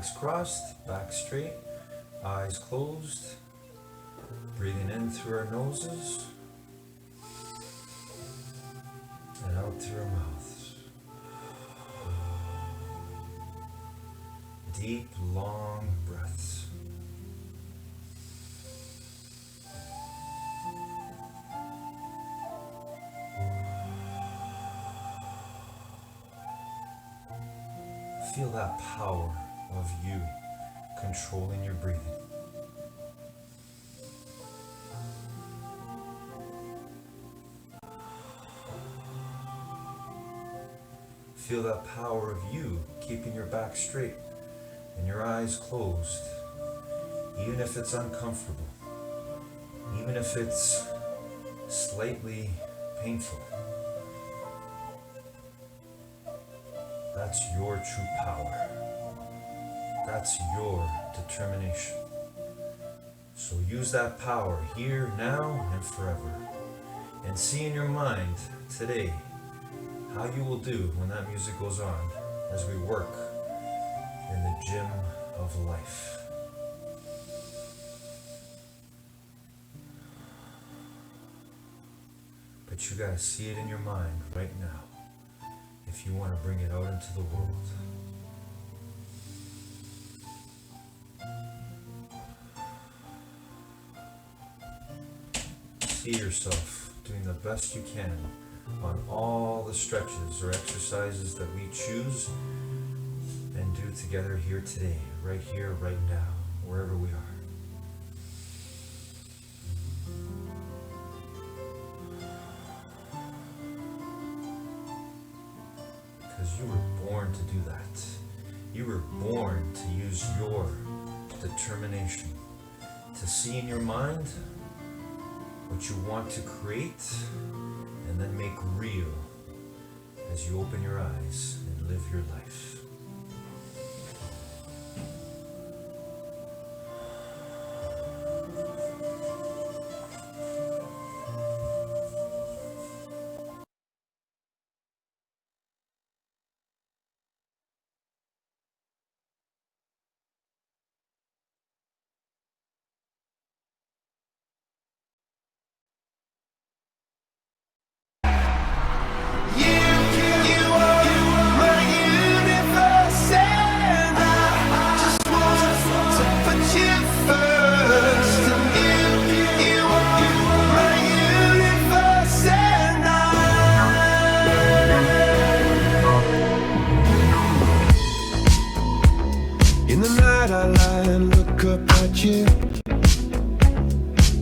legs crossed, back straight, eyes closed, breathing in through our noses and out through our mouths. Deep, long breaths. Feel that power of you controlling your breathing. Feel that power of you keeping your back straight and your eyes closed, even if it's uncomfortable, even if it's slightly painful. That's your true power. That's your determination. So use that power here, now, and forever. And see in your mind today how you will do when that music goes on as we work in the gym of life. But you gotta see it in your mind right now if you want to bring it out into the world. See yourself doing the best you can on all the stretches or exercises that we choose and do together here today, right here, right now, wherever we are. Because you were born to do that. You were born to use your determination to see in your mind what you want to create and then make real as you open your eyes and live your life.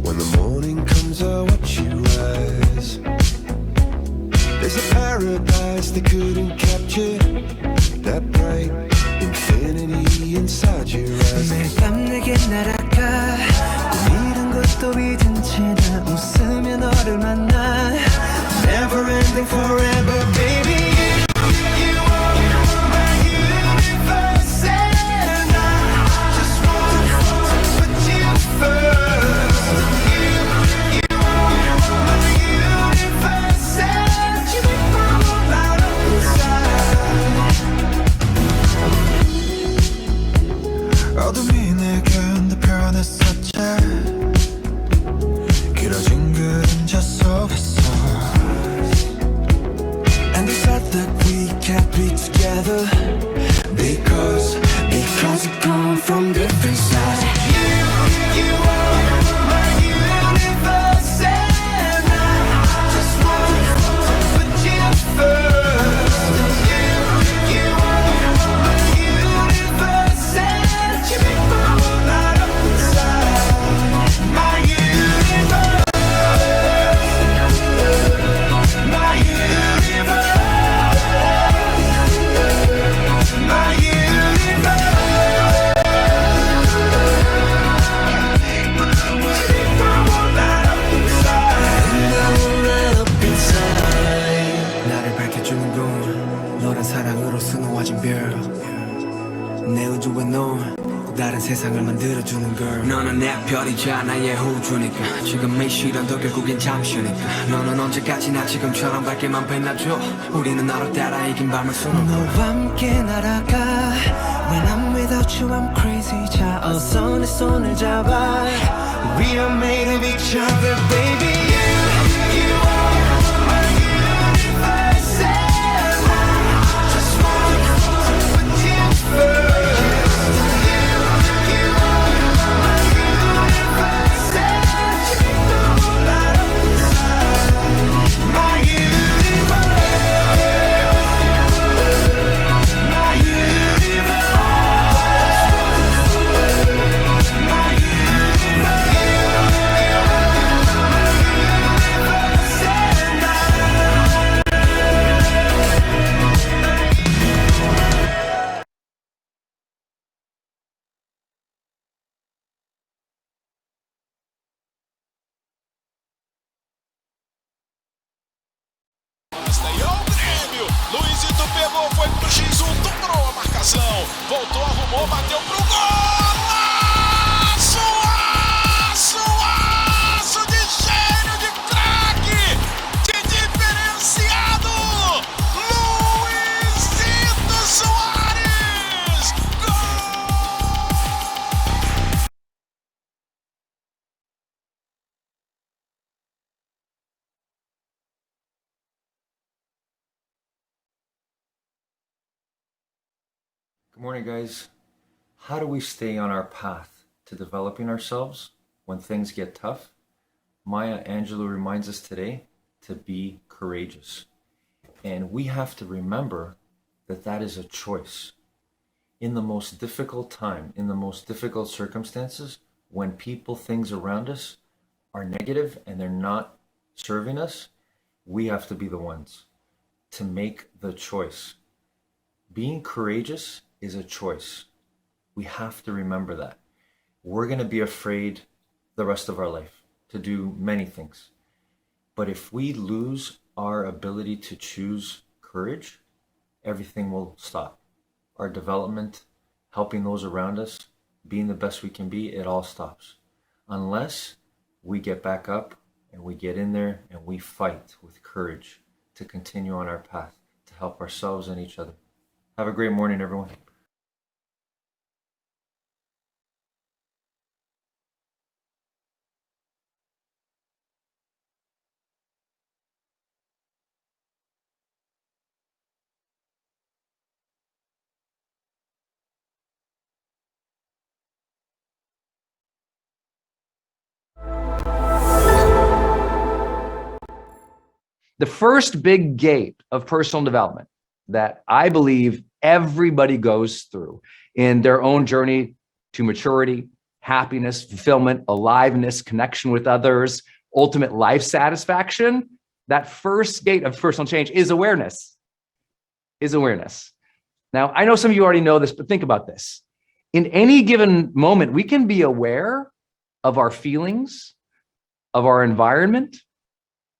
When the morning comes, I watch you rise. There's a paradise they couldn't capture, that bright infinity inside your eyes. 매일 밤 내게 날아가 꿈 이룬 것도 잊은 채 나 웃으며 너를 만나 Never ending forever baby. 어둠이 내겐 더 변했었지. 길어진 그림자 속에서 And they said that we can't be together Because we come from different sides. You are my universe and I just want to put you first. You are my universe and you make my world light up inside. My universe, my universe, my universe. 나를 밝혀주는 건 너란 사랑으로 수놓아진 별 내 우주에 넌 다른 세상을 만들어주는 걸 너는 내 별이자 나의 호주니까 지금 이 시련도 결국엔 잠시니까 너는 언제까지나 지금처럼 밝게만 빛나줘 우리는 나로 따라 이긴 밤을 수놓고 너와 함께 날아가 When I'm with without you I'm crazy. 자 어서 내 손을 잡아. We are made of each other, baby. You are my universe, and I just want to put you first. You are my universe, and you know that I'm inside. My universe, my universe, my E o Grêmio, Luizito pegou, foi pro X1, dobrou a marcação, voltou, arrumou, bateu pro gol! Aço, aço, aço de gênio, de craque, de diferenciado, Luizito Soares! Gol! Good morning, guys. How do we stay on our path to developing ourselves when things get tough? Maya Angelou reminds us today to be courageous. And we have to remember that that is a choice. In the most difficult time, in the most difficult circumstances, when people, things around us are negative and they're not serving us, we have to be the ones to make the choice. Being courageous is a choice. We have to remember that. We're going to be afraid the rest of our life to do many things. But if we lose our ability to choose courage, everything will stop. Our development, helping those around us, being the best we can be, it all stops. Unless we get back up and we get in there and we fight with courage to continue on our path to help ourselves and each other. Have a great morning, everyone. The first big gate of personal development that I believe everybody goes through in their own journey to maturity, happiness, fulfillment, aliveness, connection with others, ultimate life satisfaction, that first gate of personal change is awareness. Now, I know some of you already know this, but think about this. In any given moment, we can be aware of our feelings, of our environment,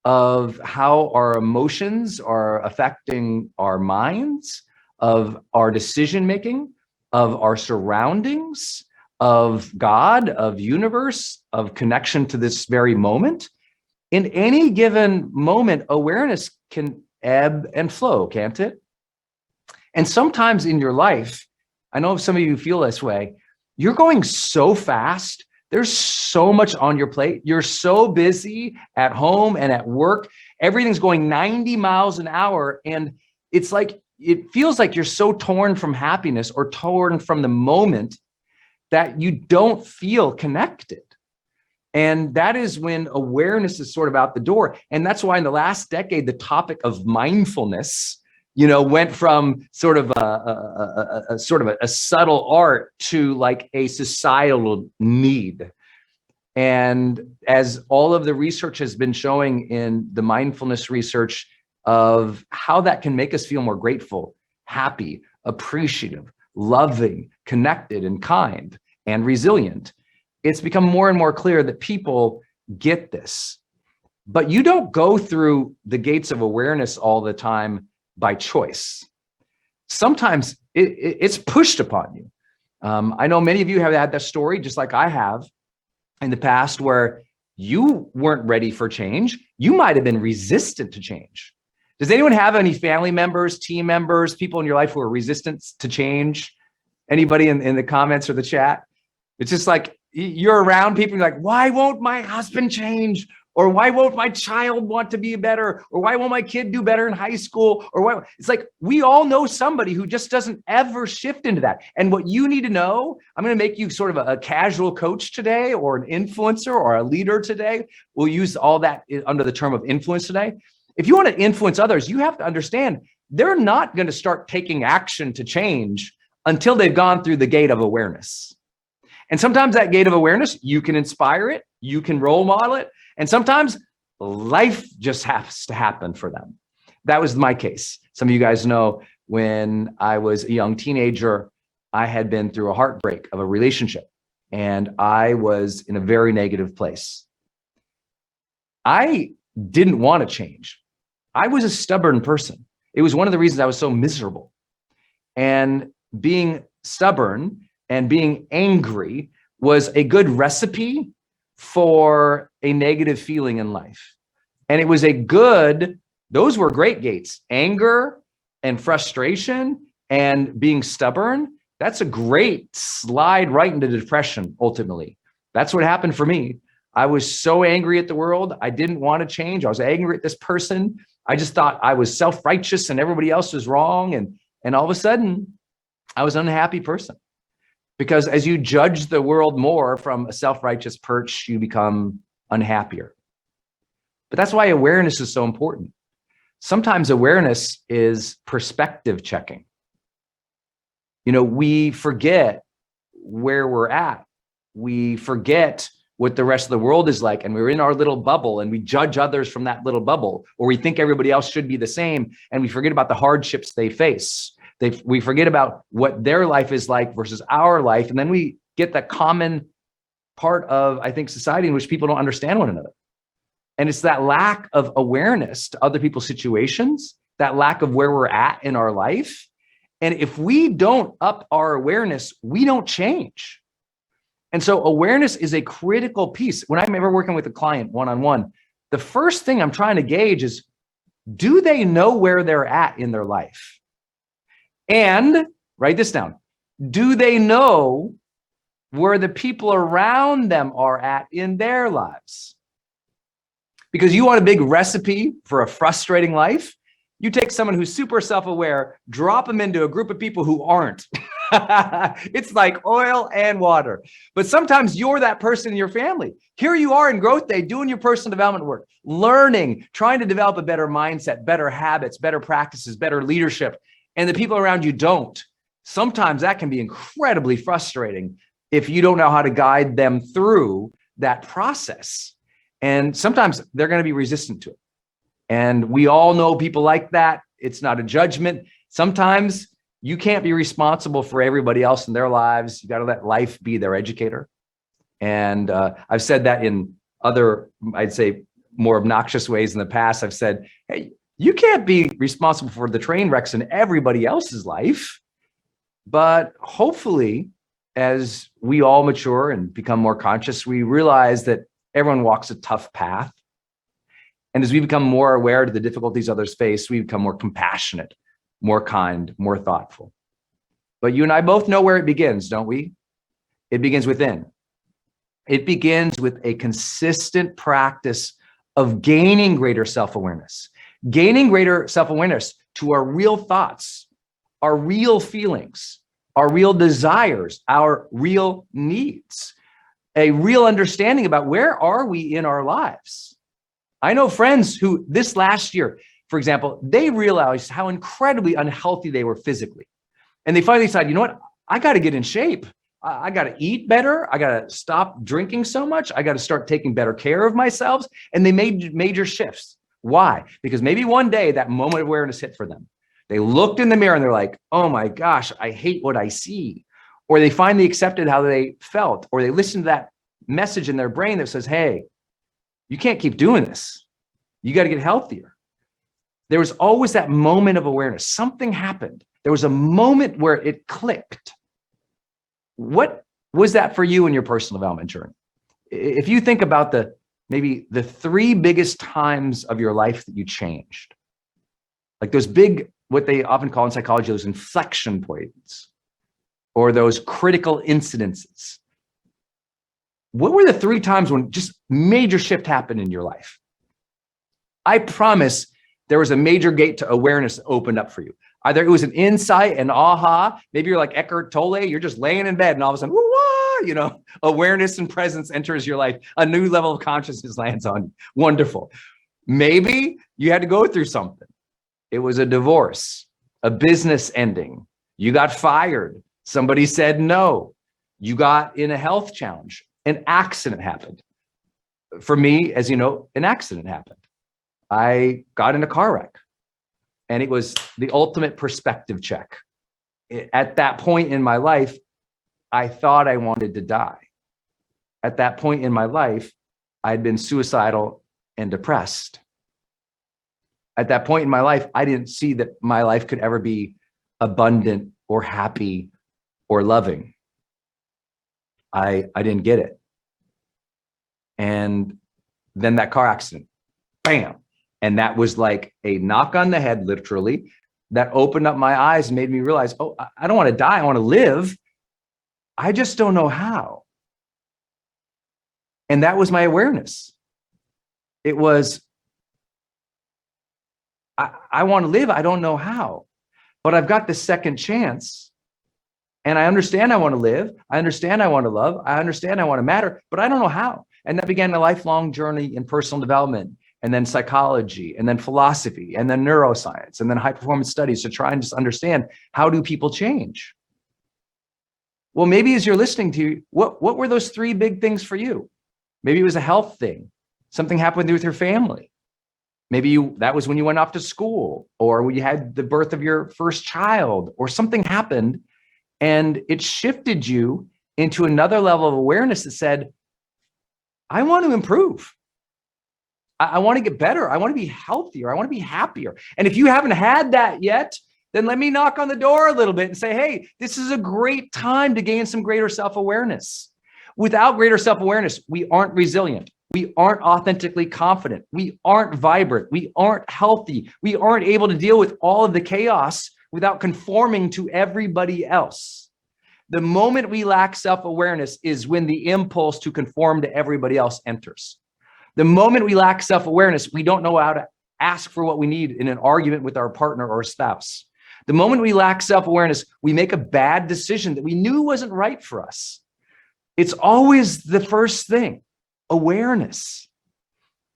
of how our emotions are affecting our minds, of our decision-making, of our surroundings, of God, of universe, of connection to this very moment. In any given moment, awareness can ebb and flow, can't it? And sometimes in your life, I know some of you feel this way, you're going so fast, there's so much on your plate. You're so busy at home and at work. Everything's going 90 miles an hour. And it's like, it feels like you're so torn from happiness or torn from the moment that you don't feel connected. And that is when awareness is sort of out the door. And that's why in the last decade, the topic of mindfulness, went from sort of a subtle art to like a societal need. And as all of the research has been showing in the mindfulness research of how that can make us feel more grateful, happy, appreciative, loving, connected, and kind, and resilient, it's become more and more clear that people get this. But you don't go through the gates of awareness all the time by choice. Sometimes it's pushed upon you. I know many of you have had that story, just like I have in the past, where you weren't ready for change. You might have been resistant to change. Does anyone have any family members, team members, people in your life who are resistant to change? Anybody in the comments or the chat? It's just like you're around people, you're like, why won't my husband change? Or why won't my child want to be better? Or why won't my kid do better in high school? Or why? It's like we all know somebody who just doesn't ever shift into that. And what you need to know, I'm going to make you sort of a casual coach today, or an influencer, or a leader today. We'll use all that under the term of influence today. If you want to influence others, you have to understand they're not going to start taking action to change until they've gone through the gate of awareness. And sometimes that gate of awareness, you can inspire it, you can role model it, and sometimes life just has to happen for them. That was my case. Some of you guys know when I was a young teenager, I had been through a heartbreak of a relationship, and I was in a very negative place. I didn't want to change. I was a stubborn person. It was one of the reasons I was so miserable. And being stubborn and being angry was a good recipe for a negative feeling in life. And it was those were great gates. Anger and frustration and being stubborn, that's a great slide right into depression, ultimately. That's what happened for me. I was so angry at the world. I didn't want to change. I was angry at this person. I just thought I was self-righteous and everybody else was wrong. And all of a sudden, I was an unhappy person. Because as you judge the world more from a self-righteous perch, you become unhappier. But that's why awareness is so important. Sometimes awareness is perspective checking. We forget where we're at. We forget what the rest of the world is like, and we're in our little bubble, and we judge others from that little bubble, or we think everybody else should be the same, and we forget about the hardships they face. We forget about what their life is like versus our life, and then we get that common part of, I think, society in which people don't understand one another. And it's that lack of awareness to other people's situations, that lack of where we're at in our life. And if we don't up our awareness, we don't change. And so awareness is a critical piece. When I'm ever working with a client one-on-one, the first thing I'm trying to gauge is, do they know where they're at in their life? And write this down. Do they know where the people around them are at in their lives? Because you want a big recipe for a frustrating life, you take someone who's super self-aware, drop them into a group of people who aren't. It's like oil and water. But sometimes you're that person in your family. Here you are in growth day, doing your personal development work, learning, trying to develop a better mindset, better habits, better practices, better leadership. And the people around you don't. Sometimes that can be incredibly frustrating if you don't know how to guide them through that process. And sometimes they're going to be resistant to it. And we all know people like that. It's not a judgment. Sometimes you can't be responsible for everybody else in their lives. You got to let life be their educator. And I've said that in other, I'd say, more obnoxious ways in the past. I've said, hey, you can't be responsible for the train wrecks in everybody else's life. But hopefully, as we all mature and become more conscious, we realize that everyone walks a tough path. And as we become more aware of the difficulties others face, we become more compassionate, more kind, more thoughtful. But you and I both know where it begins, don't we? It begins within. It begins with a consistent practice of gaining greater self-awareness, gaining greater self-awareness to our real thoughts, our real feelings, our real desires, our real needs, a real understanding about where are we in our lives. I know friends who this last year, for example, they realized how incredibly unhealthy they were physically. And they finally decided, you know what? I got to get in shape. I got to eat better. I got to stop drinking so much. I got to start taking better care of myself. And they made major shifts. Why? Because maybe one day that moment of awareness hit for them. They looked in the mirror and they're like, oh my gosh, I hate what I see. Or they finally accepted how they felt, or they listened to that message in their brain that says, hey, you can't keep doing this. You got to get healthier. There was always that moment of awareness. Something happened. There was a moment where it clicked. What was that for you in your personal development journey? If you think about maybe the three biggest times of your life that you changed, like those big, what they often call in psychology, those inflection points. or those critical incidences. What were the 3 times when just major shift happened in your life? I promise there was a major gate to awareness that opened up for you. Either it was an insight, an aha, maybe you're like Eckhart Tolle, you're just laying in bed and all of a sudden, woo-wah, awareness and presence enters your life. A new level of consciousness lands on you. Wonderful. Maybe you had to go through something. It was a divorce, a business ending. You got fired. Somebody said no. You got in a health challenge. An accident happened. For me, as you know, an accident happened. I got in a car wreck, and it was the ultimate perspective check. At that point in my life, I thought I wanted to die. At that point in my life, I'd been suicidal and depressed. At that point in my life, I didn't see that my life could ever be abundant or happy or loving. I didn't get it. And then that car accident, bam. And that was like a knock on the head, literally, that opened up my eyes and made me realize, oh, I don't want to die. I want to live. I just don't know how. And that was my awareness. It was, I want to live. I don't know how, but I've got the second chance. And I understand I want to live. I understand I want to love. I understand I want to matter, but I don't know how. And that began a lifelong journey in personal development, and then psychology, and then philosophy, and then neuroscience, and then high performance studies to try and just understand, how do people change? Well, maybe as you're listening to, what were those 3 big things for you? Maybe it was a health thing. Something happened with your family. Maybe that was when you went off to school, or when you had the birth of your first child, or something happened and it shifted you into another level of awareness that said, I want to improve. I want to get better. I want to be healthier. I want to be happier. And if you haven't had that yet, then let me knock on the door a little bit and say, hey, this is a great time to gain some greater self-awareness. Without greater self-awareness, we aren't resilient. We aren't authentically confident. We aren't vibrant. We aren't healthy. We aren't able to deal with all of the chaos without conforming to everybody else. The moment we lack self-awareness is when the impulse to conform to everybody else enters. The moment we lack self-awareness, we don't know how to ask for what we need in an argument with our partner or spouse. The moment we lack self-awareness, we make a bad decision that we knew wasn't right for us. It's always the first thing, awareness.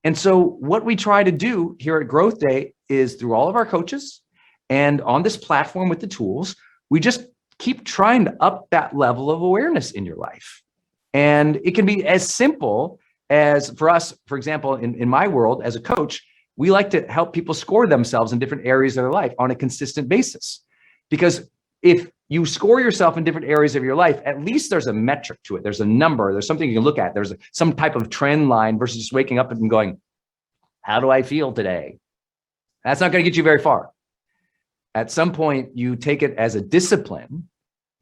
And so what we try to do here at Growth Day is, through all of our coaches and on this platform with the tools, we just keep trying to up that level of awareness in your life. And it can be as simple as, for us, for example, in my world as a coach, we like to help people score themselves in different areas of their life on a consistent basis. Because if you score yourself in different areas of your life, at least there's a metric to it. There's a number, there's something you can look at. There's some type of trend line versus just waking up and going, how do I feel today? That's not going to get you very far. At some point, you take it as a discipline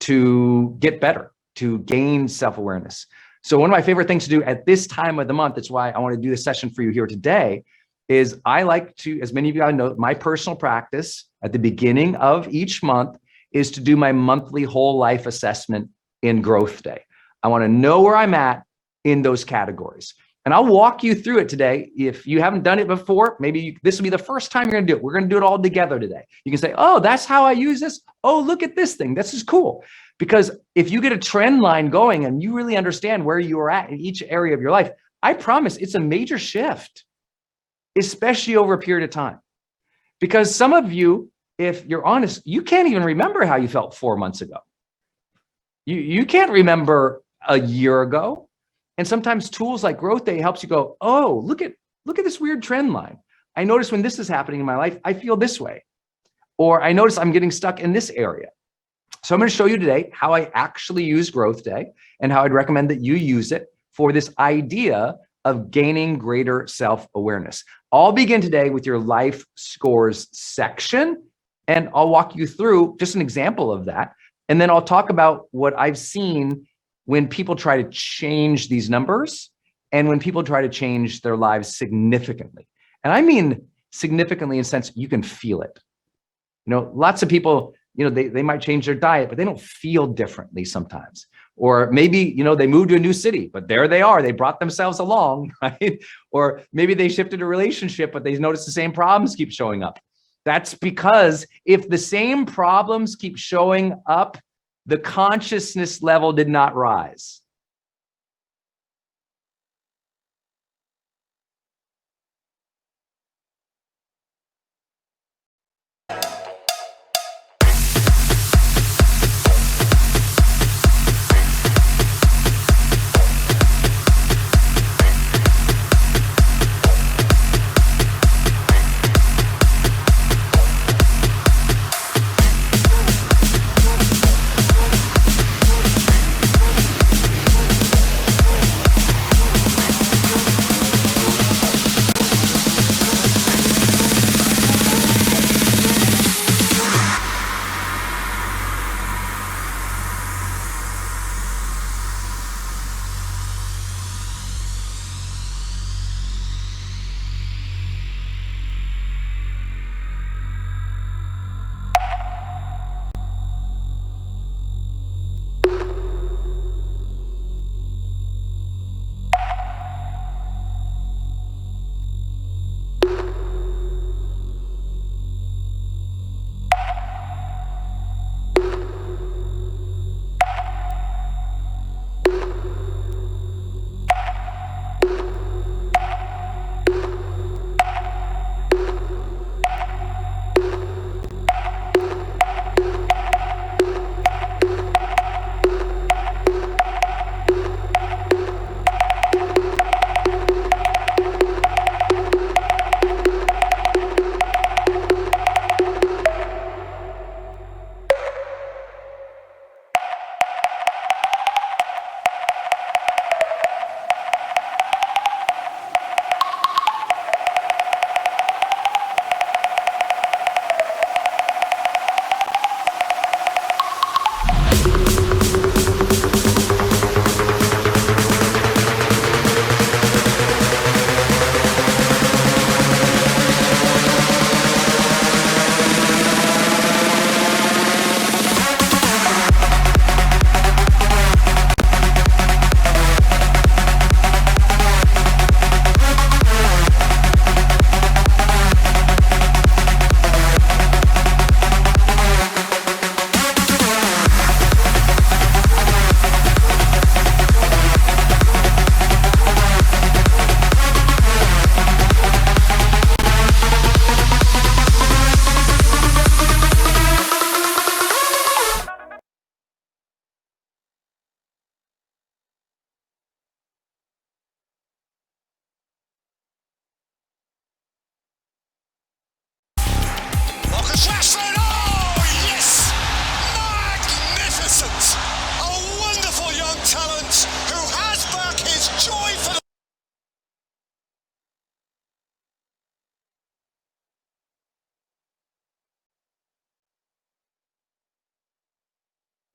to get better, to gain self-awareness. So one of my favorite things to do at this time of the month, that's why I want to do this session for you here today, is I like to, as many of you know, my personal practice at the beginning of each month is to do my monthly whole life assessment in Growth Day. I want to know where I'm at in those categories. And I'll walk you through it today. If you haven't done it before, maybe this will be the first time you're going to do it. We're going to do it all together today. You can say, oh, that's how I use this. Oh, look at this thing. This is cool. Because if you get a trend line going and you really understand where you are at in each area of your life, I promise it's a major shift, especially over a period of time. Because some of you, if you're honest, you can't even remember how you felt 4 months ago. You can't remember a year ago. And sometimes tools like Growth Day helps you go, oh, look at this weird trend line. I notice when this is happening in my life, I feel this way. Or I notice I'm getting stuck in this area. So I'm going to show you today how I actually use Growth Day and how I'd recommend that you use it for this idea of gaining greater self-awareness. I'll begin today with your life scores section, and I'll walk you through just an example of that. And then I'll talk about what I've seen when people try to change these numbers and when people try to change their lives significantly. And I mean significantly in the sense you can feel it. You know, lots of people they might change their diet, but they don't feel differently sometimes. Or maybe, they moved to a new city, but there they are. They brought themselves along, right? Or maybe they shifted a relationship, but they notice the same problems keep showing up. That's because if the same problems keep showing up, the consciousness level did not rise.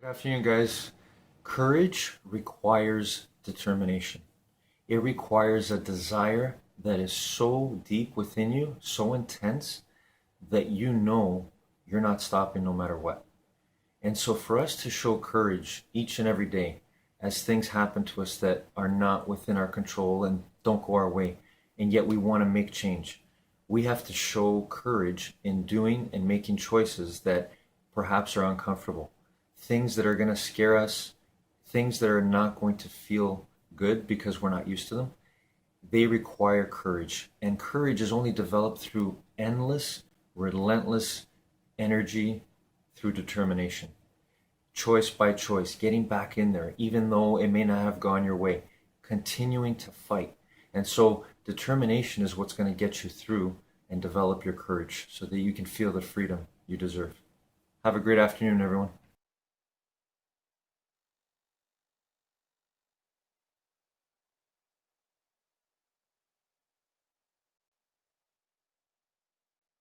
Good afternoon, guys. Courage requires determination. It requires a desire that is so deep within you, so intense, that you know you're not stopping no matter what. And so for us to show courage each and every day as things happen to us that are not within our control and don't go our way, and yet we want to make change, we have to show courage in doing and making choices that perhaps are uncomfortable, things that are going to scare us, things that are not going to feel good because we're not used to them. They require courage, and courage is only developed through endless, relentless energy, through determination. Choice by choice, getting back in there, even though it may not have gone your way, continuing to fight. And so determination is what's going to get you through and develop your courage so that you can feel the freedom you deserve. Have a great afternoon, everyone.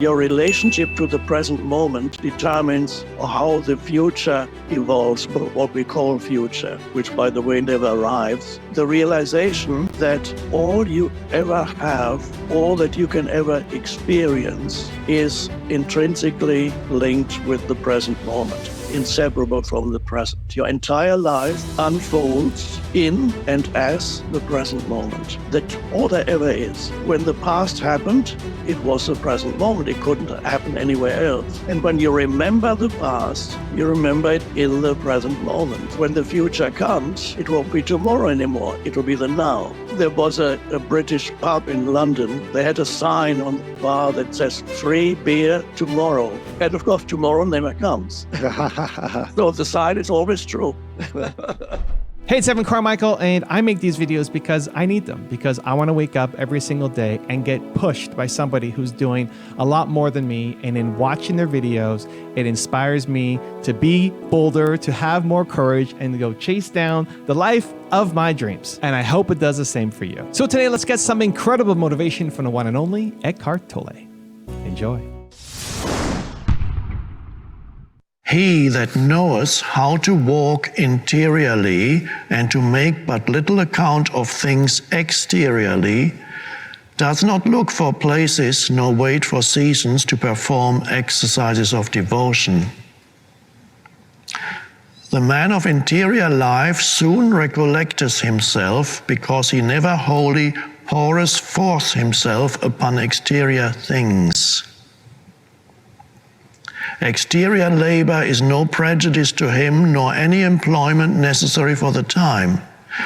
Your relationship to the present moment determines how the future evolves, what we call future, which, by the way, never arrives. The realization that all you ever have, all that you can ever experience, is intrinsically linked with the present moment, inseparable from the present. Your entire life unfolds in and as the present moment. That's all there ever is. When the past happened, it was the present moment. It couldn't happen anywhere else. And when you remember the past, you remember it in the present moment. When the future comes, it won't be tomorrow anymore. It will be the now. There was a British pub in London. They had a sign on the bar that says, "Free beer tomorrow." And of course, tomorrow never comes. So the sign is always true. Hey, it's Evan Carmichael, and I make these videos because I need them, because I want to wake up every single day and get pushed by somebody who's doing a lot more than me. And in watching their videos, it inspires me to be bolder, to have more courage, and to go chase down the life of my dreams. And I hope it does the same for you. So today, let's get some incredible motivation from the one and only Eckhart Tolle. Enjoy. He that knoweth how to walk interiorly and to make but little account of things exteriorly, does not look for places nor wait for seasons to perform exercises of devotion. The man of interior life soon recollecteth himself, because he never wholly poureth forth himself upon exterior things. Exterior labor is no prejudice to him, nor any employment necessary for the time.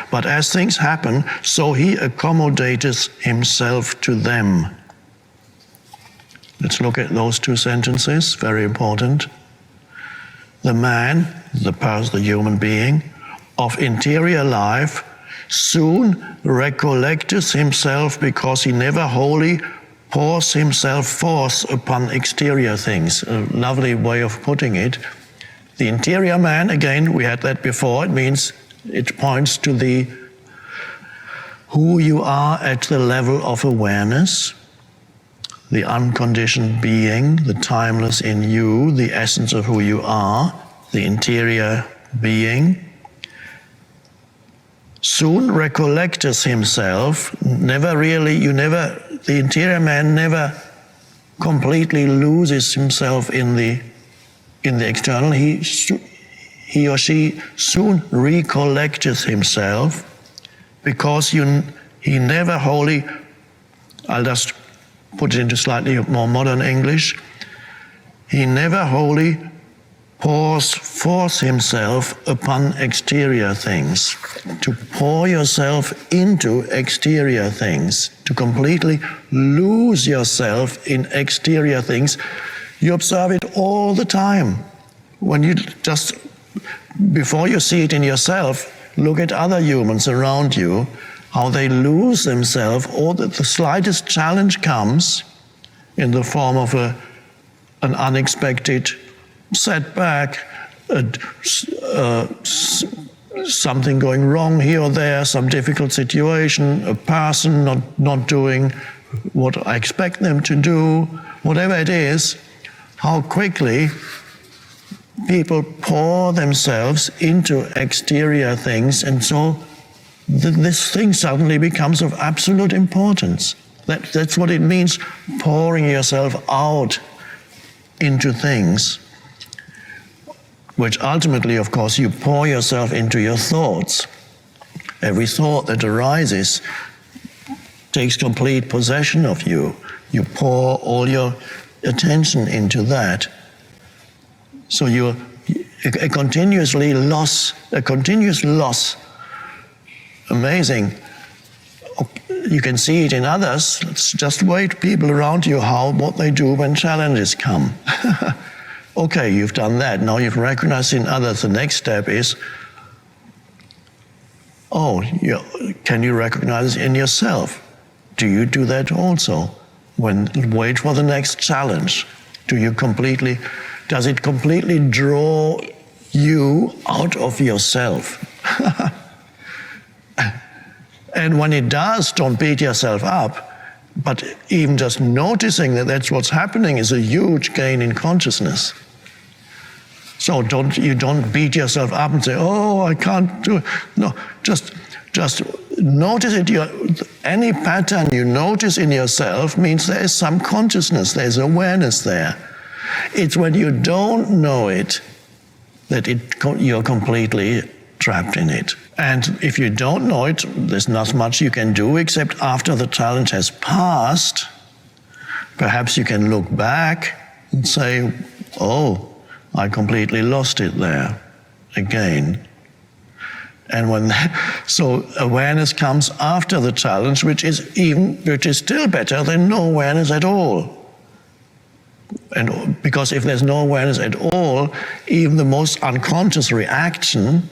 But as things happen, so he accommodateth himself to them. Let's look at those two sentences, very important. The man, the human being, of interior life, soon recollecteth himself, because he never wholly pours himself forth upon exterior things. A lovely way of putting it. The interior man, again, we had that before. It means, it points to who you are at the level of awareness, the unconditioned being, the timeless in you, the essence of who you are, the interior being. Soon recollecteth himself, the interior man never completely loses himself in the external. He or she soon recollecteth himself, because he never wholly, I'll just put it into slightly more modern English, he never wholly pours forth himself upon exterior things. To pour yourself into exterior things, to completely lose yourself in exterior things, you observe it all the time. When you just, before you see it in yourself, look at other humans around you, how they lose themselves, or that the slightest challenge comes in the form of an unexpected setback, something going wrong here or there, some difficult situation, a person not doing what I expect them to do, whatever it is, how quickly people pour themselves into exterior things, and so this thing suddenly becomes of absolute importance. That's what it means, pouring yourself out into things, which ultimately, of course, you pour yourself into your thoughts. Every thought that arises takes complete possession of you. You pour all your attention into that. So you're a continuous loss. Amazing. You can see it in others. Just wait people around you, what they do when challenges come. Okay, you've done that. Now you've recognized in others. The next step is, can you recognize it in yourself? Do you do that also? Wait for the next challenge. Does it completely draw you out of yourself? And when it does, don't beat yourself up. But even just noticing that that's what's happening is a huge gain in consciousness. So you don't beat yourself up and say, oh, I can't do it. No, just notice it. Any pattern you notice in yourself means there is some consciousness, there's awareness there. It's when you don't know it that you're completely trapped in it. And if you don't know it, there's not much you can do except after the challenge has passed, perhaps you can look back and say, oh, I completely lost it there again. And so awareness comes after the challenge, which is still better than no awareness at all. And because if there's no awareness at all, even the most unconscious reaction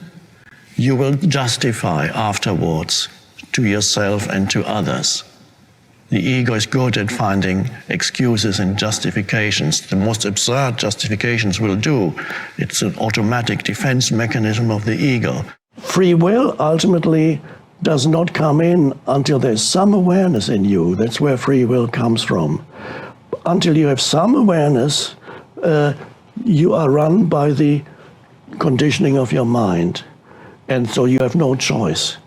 you will justify afterwards to yourself and to others. The ego is good at finding excuses and justifications. The most absurd justifications will do. It's an automatic defense mechanism of the ego. Free will ultimately does not come in until there's some awareness in you. That's where free will comes from. Until you have some awareness, you are run by the conditioning of your mind. And so you have no choice.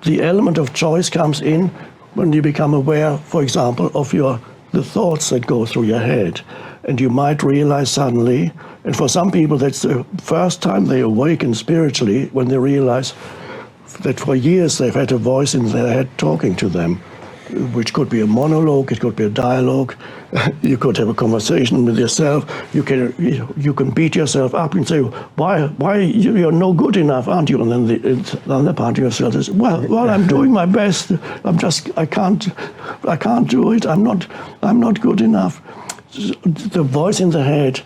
The element of choice comes in when you become aware, for example, of the thoughts that go through your head. And you might realize suddenly, and for some people that's the first time they awaken spiritually, when they realize that for years they've had a voice in their head talking to them, which could be a monologue, it could be a dialogue. You could have a conversation with yourself. You can beat yourself up and say, why you're no good enough, aren't you? And then the other part of yourself is, well, I'm doing my best. I can't do it. I'm not good enough. The voice in the head.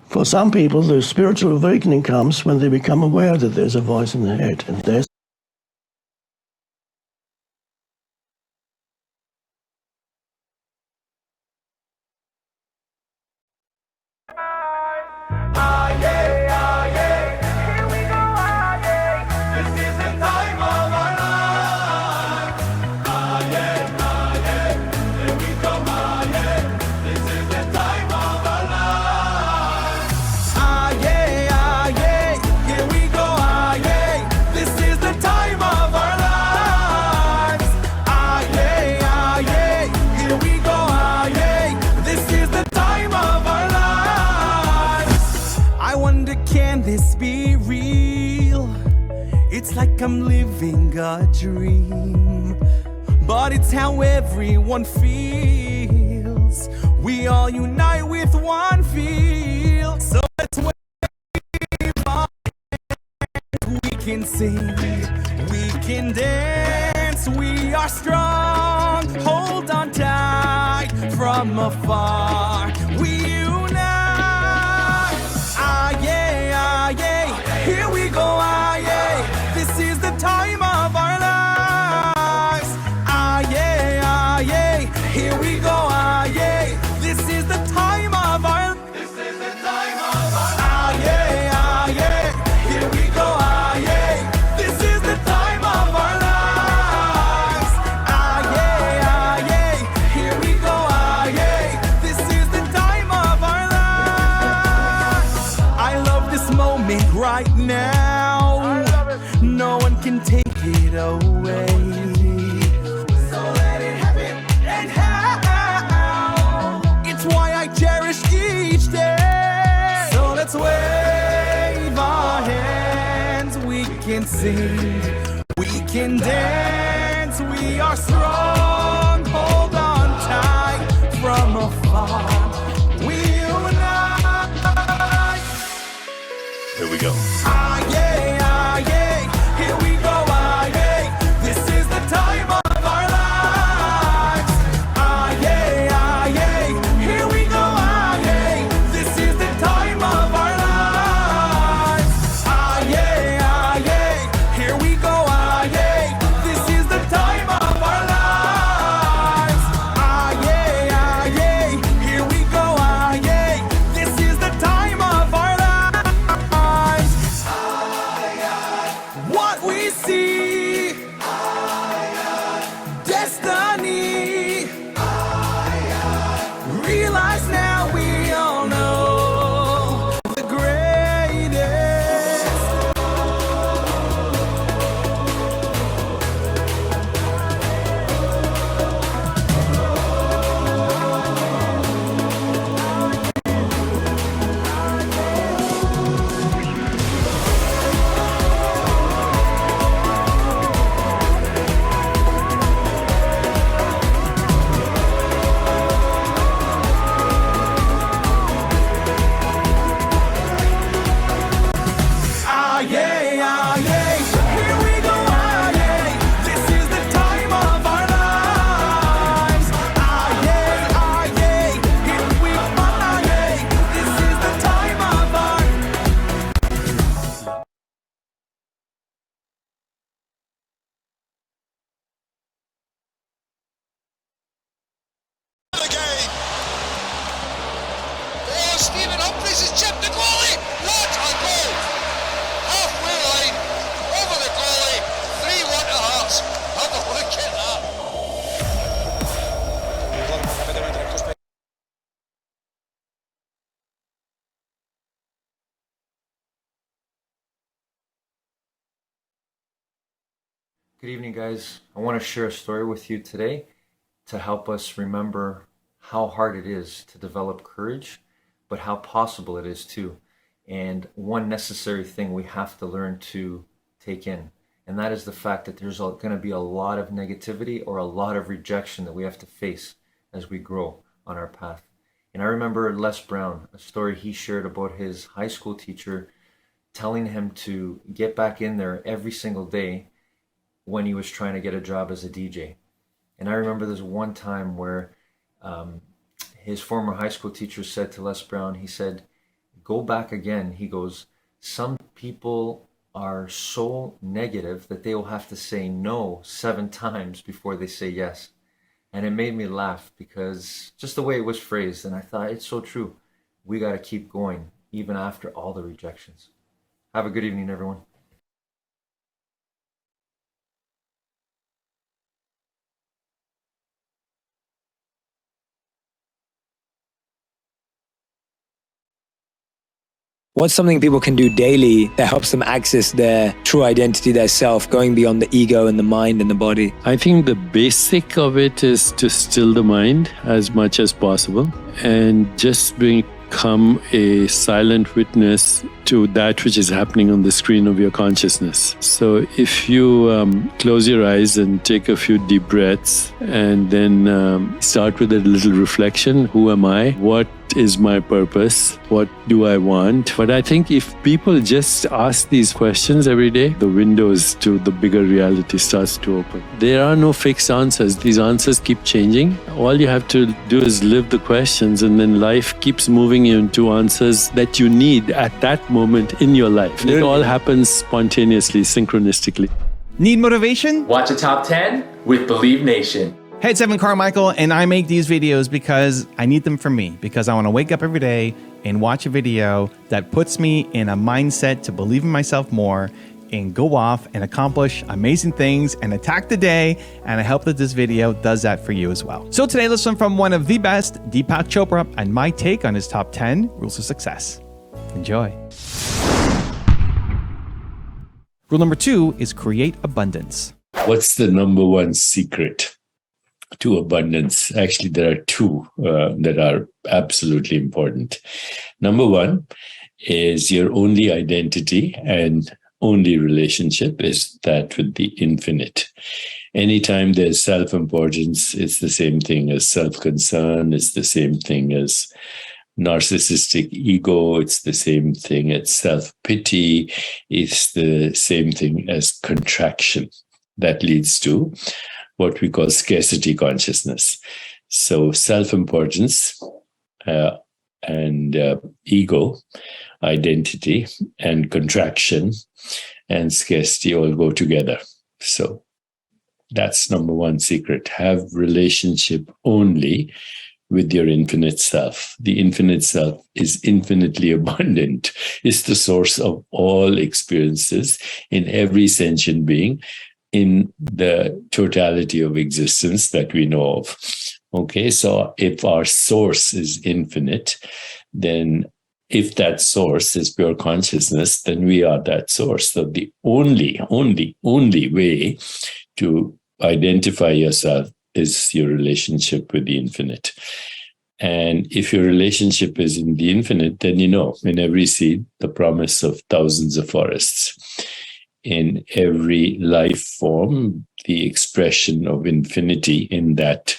For some people, the spiritual awakening comes when they become aware that there's a voice in the head, and there's I'm living a dream, but it's how everyone feels. We all unite with one feel. So let's wave our hands. We can sing, we can dance, we are strong. Hold on tight from afar. We unite. Ah yeah, here we go. Ah yeah. This is the time of our lives. Ah yeah, here we go. Ah yeah, this is the time of our. This is the time of our. Ah yeah, here we go. Ah yeah, this is the time of our lives. Ah yeah, here we go. Ah yeah, this is the time of our lives. I love this moment right now. No one can take it away. So let it happen and how. It's why I cherish each day. So let's wave our hands. We can sing, we can dance. We are strong. Hold on tight from afar. We unite. Here we go. Ah yeah. Here we go, ah yeah, this is the time of our lives. Ah yeah, here we go, ah yeah, this is the time of our lives. Ah yeah, here we go, ah yeah, this is the time of our lives. Good evening, guys. I want to share a story with you today to help us remember how hard it is to develop courage, but how possible it is too. And one necessary thing we have to learn to take in, and that is the fact that there's going to be a lot of negativity or a lot of rejection that we have to face as we grow on our path. And I remember Les Brown, a story he shared about his high school teacher telling him to get back in there every single day when he was trying to get a job as a DJ. And I remember there's one time where his former high school teacher said to Les Brown, he said, go back again. He goes, some people are so negative that they will have to say no 7 times before they say yes. And it made me laugh because just the way it was phrased. And I thought, it's so true. We got to keep going even after all the rejections. Have a good evening, everyone. What's something people can do daily that helps them access their true identity, their self, going beyond the ego and the mind and the body? I think the basic of it is to still the mind as much as possible and just become a silent witness to that which is happening on the screen of your consciousness. So if you close your eyes and take a few deep breaths and then start with a little reflection. Who am I? What is my purpose? What do I want? But I think if people just ask these questions every day, the windows to the bigger reality starts to open. There are no fixed answers. These answers keep changing. All you have to do is live the questions, and then life keeps moving you into answers that you need at that moment in your life. It all happens spontaneously, synchronistically. Need motivation? Watch a top 10 with Believe Nation. Hey, it's Evan Carmichael, and I make these videos because I need them for me, because I want to wake up every day and watch a video that puts me in a mindset to believe in myself more and go off and accomplish amazing things and attack the day. And I hope that this video does that for you as well. So today, let's learn from one of the best, Deepak Chopra, and my take on his top 10 rules of success. Enjoy. Rule number 2 is create abundance. What's the number one secret to abundance? Actually, there are 2 that are absolutely important. Number 1 is your only identity and only relationship is that with the infinite. Anytime there's self-importance, it's the same thing as self-concern. It's the same thing as narcissistic ego. It's the same thing as self-pity. It's the same thing as contraction. That leads to what we call scarcity consciousness. So self-importance and ego, identity, and contraction and scarcity all go together. So that's number 1 secret. Have relationship only with your infinite self. The infinite self is infinitely abundant. It's the source of all experiences in every sentient being, in the totality of existence that we know of. Okay, so if our source is infinite, then if that source is pure consciousness, then we are that source. So the only way to identify yourself is your relationship with the infinite. And if your relationship is in the infinite, then you know, in every seed, the promise of thousands of forests. In every life form, the expression of infinity in that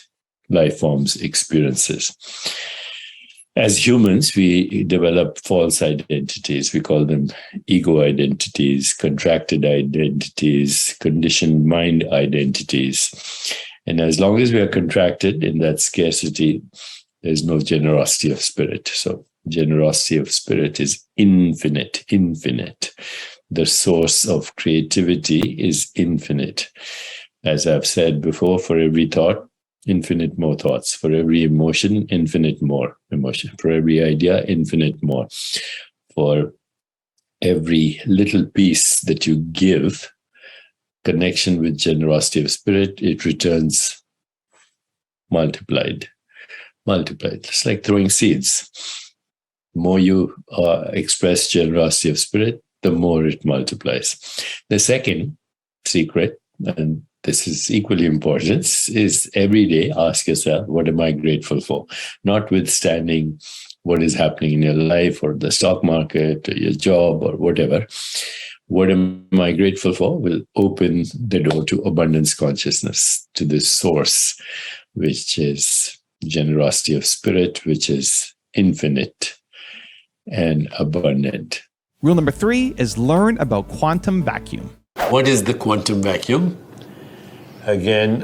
life form's experiences. As humans, we develop false identities. We call them ego identities, contracted identities, conditioned mind identities. And as long as we are contracted in that scarcity, there's no generosity of spirit. So generosity of spirit is infinite. The source of creativity is infinite. As I've said before, for every thought, infinite more thoughts. For every emotion, infinite more emotion. For every idea, infinite more. For every little piece that you give, connection with generosity of spirit, it returns multiplied. It's like throwing seeds. The more you express generosity of spirit, the more it multiplies. The second secret and this is equally important, is every day ask yourself, what am I grateful for? Notwithstanding what is happening in your life or the stock market or your job or whatever, what am I grateful for will open the door to abundance consciousness, to this source, which is generosity of spirit, which is infinite and abundant. Rule number 3 is learn about quantum vacuum. What is the quantum vacuum? Again,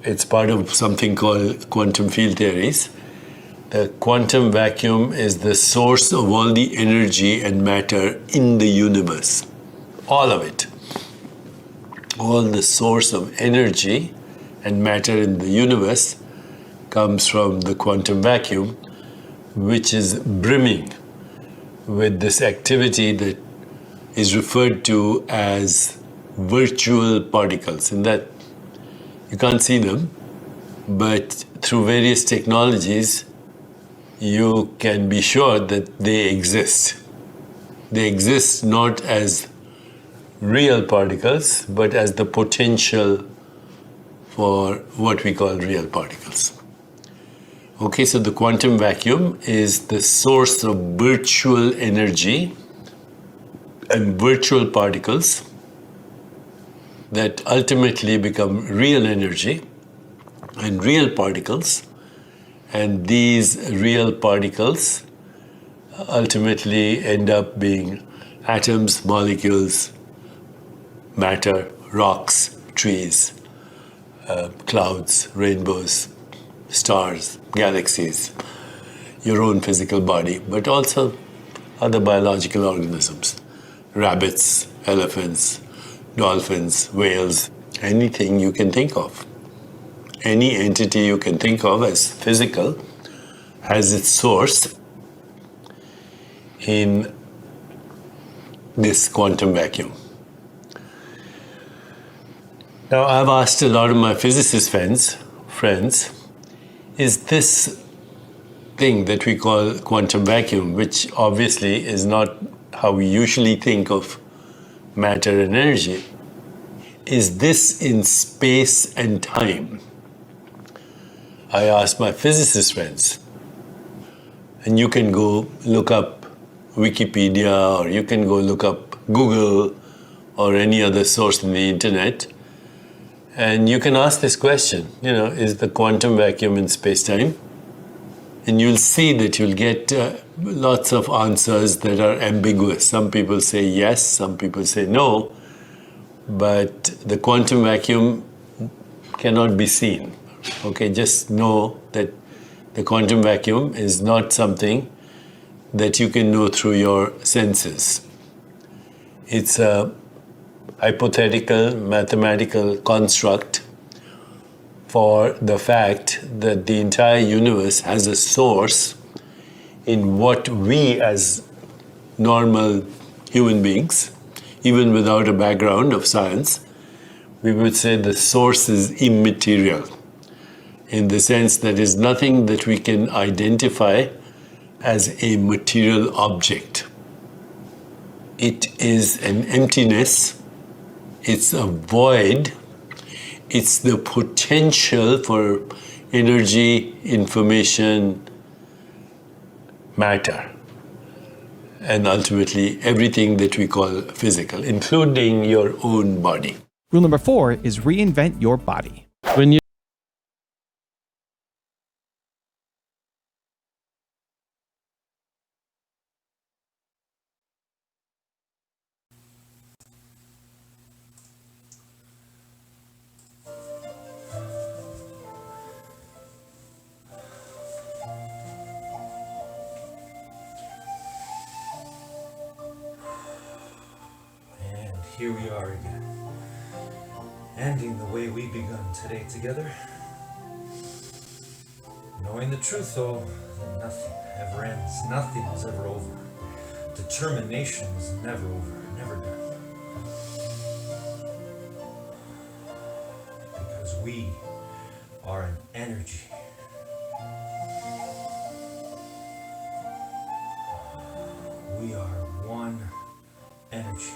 it's part of something called quantum field theories. The quantum vacuum is the source of all the energy and matter in the universe. All of it. All the source of energy and matter in the universe comes from the quantum vacuum, which is brimming with this activity that is referred to as virtual particles. In that you can't see them, but through various technologies, you can be sure that they exist. They exist not as real particles, but as the potential for what we call real particles. Okay, so the quantum vacuum is the source of virtual energy and virtual particles that ultimately become real energy and real particles. And these real particles ultimately end up being atoms, molecules, matter, rocks, trees, clouds, rainbows, stars, galaxies, your own physical body, but also other biological organisms, rabbits, elephants, dolphins, whales, anything you can think of. Any entity you can think of as physical has its source in this quantum vacuum. Now, I've asked a lot of my physicist friends, is this thing that we call quantum vacuum, which obviously is not how we usually think of matter and energy, is this in space and time? I asked my physicist friends, and you can go look up Wikipedia, or you can go look up Google or any other source in the internet, and you can ask this question, is the quantum vacuum in space-time? And you'll see that you'll get lots of answers that are ambiguous. Some people say yes, some people say no, but the quantum vacuum cannot be seen. Okay, just know that the quantum vacuum is not something that you can know through your senses. It's a hypothetical mathematical construct for the fact that the entire universe has a source in what we as normal human beings, even without a background of science, we would say the source is immaterial, in the sense that is nothing that we can identify as a material object. It is an emptiness, it's a void, it's the potential for energy, information, matter, and ultimately everything that we call physical, including your own body. Rule number 4 is reinvent your body. When you And here we are again, ending the way we begun today together. Knowing the truth, though, that nothing ever ends, nothing is ever over. Determination is never over, never done. Because we are an energy. We are one energy.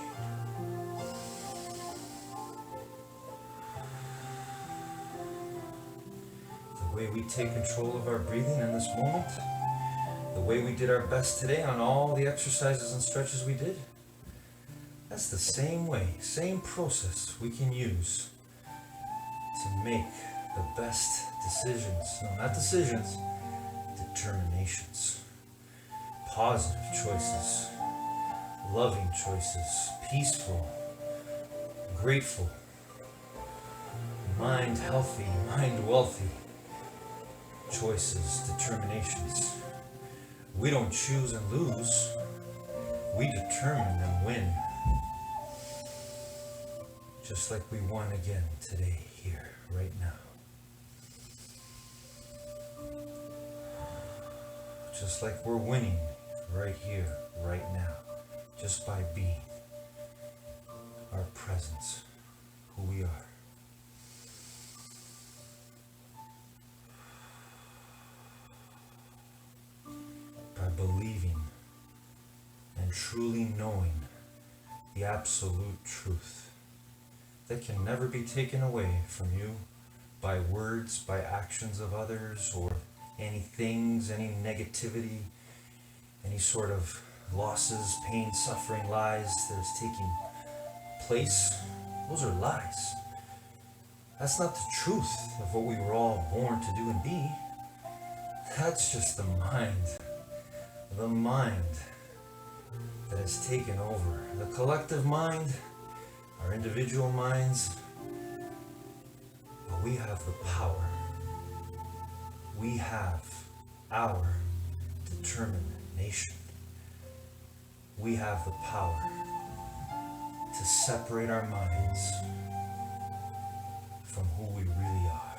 the way we take control of our breathing in this moment, the way we did our best today on all the exercises and stretches we did, that's the same way, same process we can use to make the best decisions. No, not decisions, determinations. Positive choices, loving choices, peaceful, grateful, mind healthy, mind wealthy choices, determinations. We don't choose and lose, we determine and win. Just like we won again today, here, right now. Just like we're winning right here, right now, just by being our presence, who we are. By believing and truly knowing the absolute truth that can never be taken away from you by words, by actions of others, or any things, any negativity, any sort of losses, pain, suffering, lies that is taking place. Those are lies. That's not the truth of what we were all born to do and be. That's just the mind that has taken over. The collective mind, our individual minds, but we have the power. We have our determination. We have the power to separate our minds from who we really are.